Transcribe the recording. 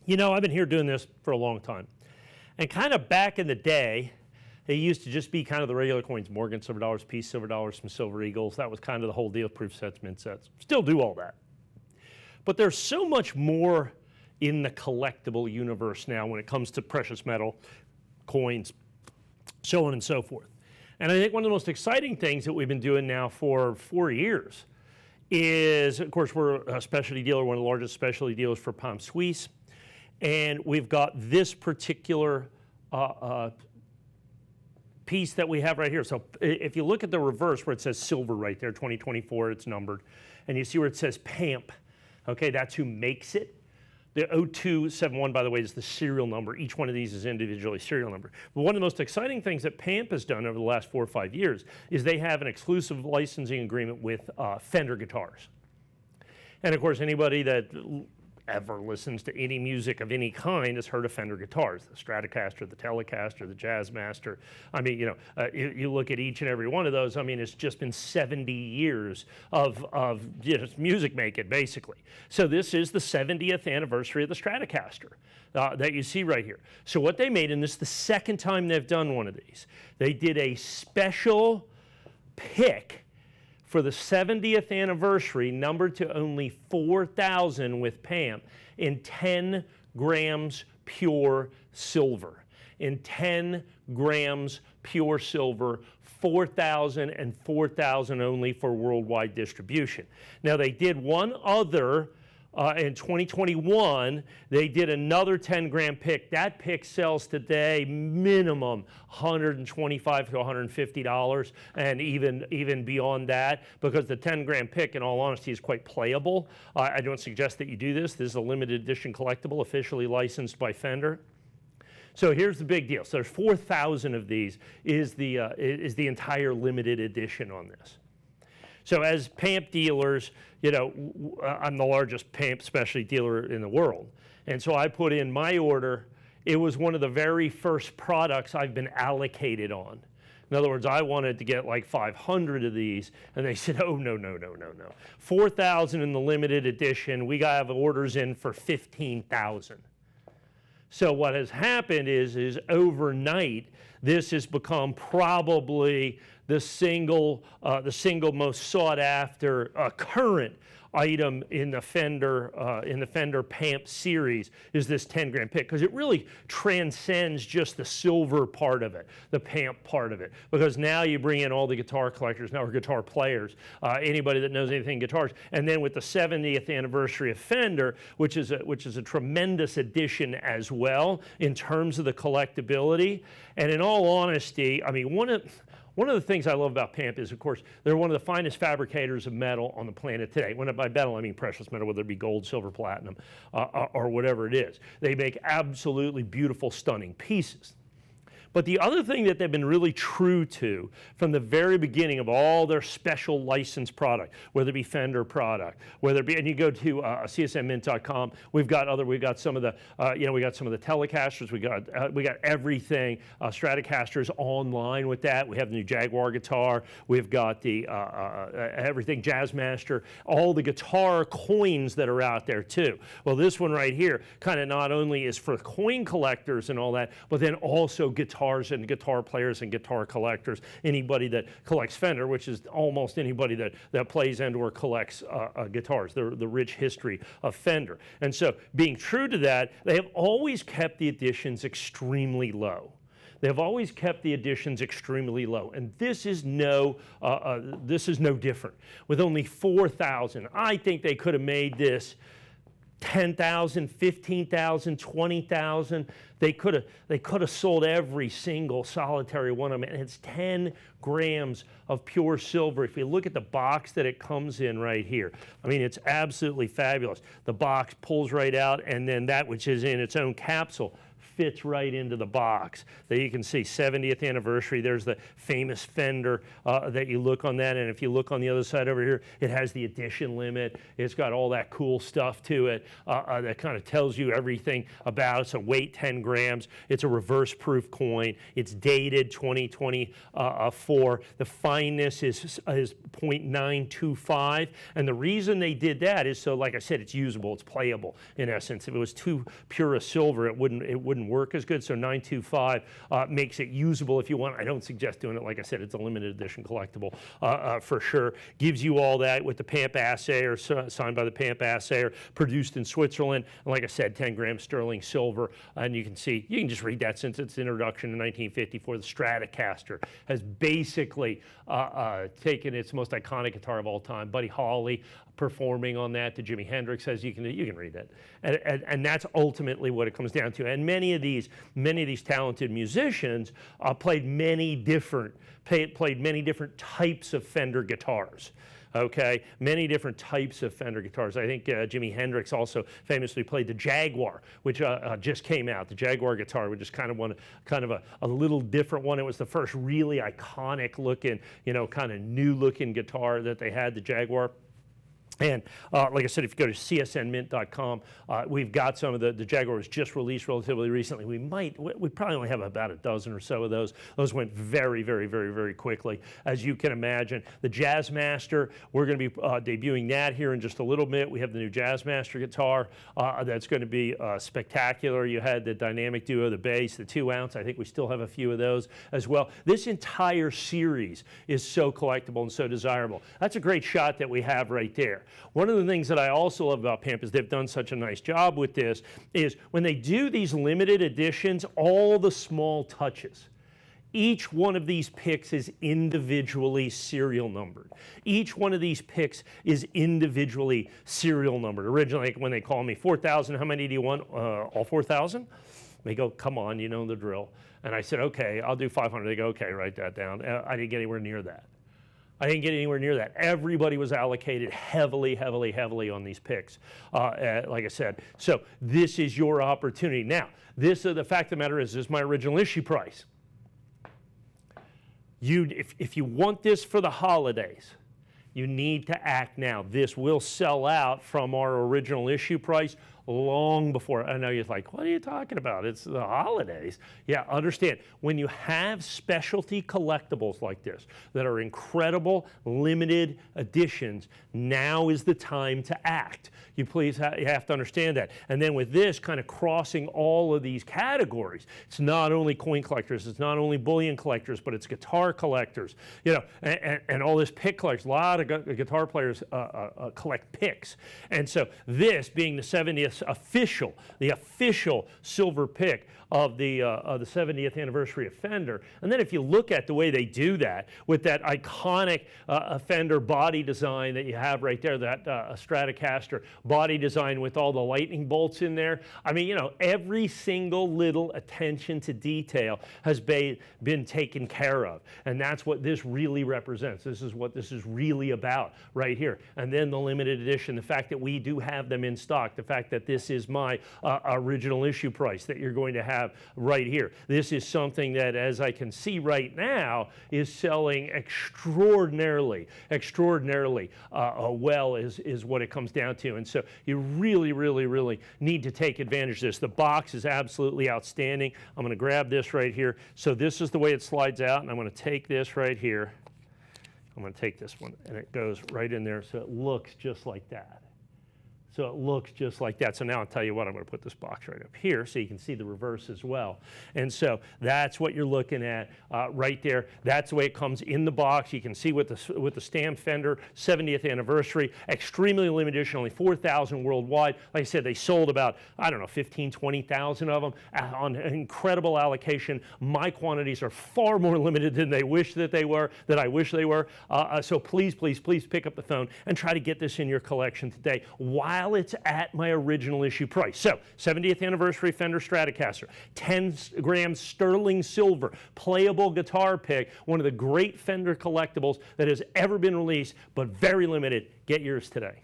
You know, I've been here doing this for a long time. And kind of back in the day, it used to just be kind of the regular coins, Morgan silver dollars, peace silver dollars, some silver eagles. That was kind of the whole deal, proof sets, mint sets. Still do all that. But there's so much more in the collectible universe now when it comes to precious metal, coins, so on and so forth. And I think one of the most exciting things that we've been doing now for 4 years is, of course, we're a specialty dealer, one of the largest specialty dealers for Palm Suisse. And we've got this particular piece that we have right here. So if you look at the reverse where it says silver right there, 2024, it's numbered, and you see where it says PAMP, okay, that's who makes it. The 0271, by the way, is the serial number. Each one of these is individually serial number. But one of the most exciting things that PAMP has done over the last 4 or 5 years is they have an exclusive licensing agreement with Fender guitars. And of course, anybody that ever listens to any music of any kind has heard of Fender guitars, the Stratocaster, the Telecaster, the Jazzmaster. I mean, you know, you look at each and every one of those, I mean, it's just been 70 years of just music making, basically. So this is the 70th anniversary of the Stratocaster that you see right here. So what they made, and this is the second time they've done one of these, they did a special pick for the 70th anniversary, numbered to only 4,000 with PAMP, in 10 grams pure silver. In 10 grams pure silver, 4,000 and 4,000 only for worldwide distribution. Now they did one other in 2021, they did another 10-gram pick. That pick sells today minimum $125 to $150, and even beyond that, because the 10-gram pick, in all honesty, is quite playable. I don't suggest that you do this. This is a limited edition collectible, officially licensed by Fender. So here's the big deal. So there's 4,000 of these. Is the entire limited edition on this. So as PAMP dealers, you know, I'm the largest PAMP specialty dealer in the world. And so I put in my order. It was one of the very first products I've been allocated on. In other words, I wanted to get like 500 of these, and they said, oh, no. 4,000 in the limited edition. We got to have orders in for 15,000. So what has happened is overnight, this has become probably the single most sought after current item in the Fender PAMP series is this 10-gram pick, because it really transcends just the silver part of it, the PAMP part of it, because now you bring in all the guitar collectors, now or guitar players, anybody that knows anything guitars, and then with the 70th anniversary of Fender, which is a tremendous addition as well in terms of the collectability. And in all honesty, I mean, one of the things I love about PAMP is, of course, they're one of the finest fabricators of metal on the planet today. When by metal, I mean precious metal, whether it be gold, silver, platinum, or whatever it is. They make absolutely beautiful, stunning pieces. But the other thing that they've been really true to from the very beginning of all their special licensed product, whether it be Fender product, whether it be, and you go to CSNMint.com, we've got some of the, we got some of the Telecasters, we got everything, Stratocasters online with that. We have the new Jaguar guitar, we've got the everything Jazzmaster, all the guitar coins that are out there too. Well, this one right here kind of not only is for coin collectors and all that, but then also guitars and guitar players and guitar collectors, anybody that collects Fender, which is almost anybody that plays and or collects guitars, the rich history of Fender. And so being true to that, they have always kept the editions extremely low. They've always kept the editions extremely low, and this is no different. With only 4,000, I think they could have made this 10,000, 15,000, 20,000. They could have sold every single solitary one of them, and it's 10 grams of pure silver. If you look at the box that it comes in right here, I mean, it's absolutely fabulous. The box pulls right out, and then that which is in its own capsule, fits right into the box. There you can see 70th anniversary. There's the famous Fender that you look on that, and if you look on the other side over here, it has the edition limit. It's got all that cool stuff to it that kind of tells you everything about it. So weight 10 grams. It's a reverse proof coin. It's dated 2024. The fineness is 0.925, and the reason they did that is so, like I said, it's usable, it's playable in essence. If it was too pure a silver, it wouldn't work as good. So 925 makes it usable if you want. I don't suggest doing it. Like I said, it's a limited edition collectible for sure. Gives you all that with the PAMP assayer, signed by the PAMP assayer, produced in Switzerland. And like I said, 10 grams sterling silver. And you can see, you can just read that since its introduction in 1954. The Stratocaster has basically taken its most iconic guitar of all time. Buddy Holly performing on that to Jimi Hendrix, says you can read that, and that's ultimately what it comes down to. And many of these talented musicians played many different types of Fender guitars. Okay, many different types of Fender guitars. I think Jimi Hendrix also famously played the Jaguar, which just came out. The Jaguar guitar, which is kind of a little different one. It was the first really iconic looking, kind of new looking guitar that they had, the Jaguar. And like I said, if you go to csnmint.com, we've got some of the Jaguar was just released relatively recently. We probably only have about a dozen or so of those. Those went very, very, very, very quickly, as you can imagine. The Jazzmaster, we're going to be debuting that here in just a little bit. We have the new Jazzmaster guitar that's going to be spectacular. You had the Dynamic Duo, the bass, the 2-ounce. I think we still have a few of those as well. This entire series is so collectible and so desirable. That's a great shot that we have right there. One of the things that I also love about PAMP is they've done such a nice job with this is when they do these limited editions, all the small touches. Each one of these picks is individually serial numbered. Each one of these picks is individually serial numbered. Originally, when they call me 4,000, how many do you want? All 4,000? They go, come on, you know the drill. And I said, okay, I'll do 500. They go, okay, write that down. I didn't get anywhere near that. Everybody was allocated heavily, heavily, heavily on these picks, like I said. So this is your opportunity. Now, the fact of the matter is, this is my original issue price. If you want this for the holidays, you need to act now. This will sell out from our original issue price long before. I know you're like, what are you talking about? It's the holidays. Yeah, understand. When you have specialty collectibles like this that are incredible limited editions, now is the time to act. You have to understand that. And then with this kind of crossing all of these categories, it's not only coin collectors, it's not only bullion collectors, but it's guitar collectors, and all this pick collectors. A lot of guitar players collect picks. And so this being the 70th the official silver pick of the 70th anniversary of Fender. And then if you look at the way they do that with that iconic Fender body design that you have right there, that Stratocaster body design with all the lightning bolts in there. I mean, every single little attention to detail has been taken care of. And that's what this really represents. This is what this is really about right here. And then the limited edition, the fact that we do have them in stock, the fact that this is my original issue price that you're going to have right here. This is something that, as I can see right now, is selling extraordinarily well is what it comes down to. And so you really, really, really need to take advantage of this. The box is absolutely outstanding. I'm going to grab this right here. So this is the way it slides out, and I'm going to take this right here. I'm going to take this one, and it goes right in there, so it looks just like that. So it looks just like that. So now I'll tell you what, I'm going to put this box right up here so you can see the reverse as well. And so that's what you're looking at right there. That's the way it comes in the box. You can see with the stamped Fender 70th anniversary, extremely limited edition, only 4,000 worldwide. Like I said, they sold about, 15, 20,000 of them on an incredible allocation. My quantities are far more limited than I wish they were. So please, please, please pick up the phone and try to get this in your collection today while it's at my original issue price. So, 70th anniversary Fender Stratocaster, 10 grams sterling silver, playable guitar pick, one of the great Fender collectibles that has ever been released, but very limited. Get yours today.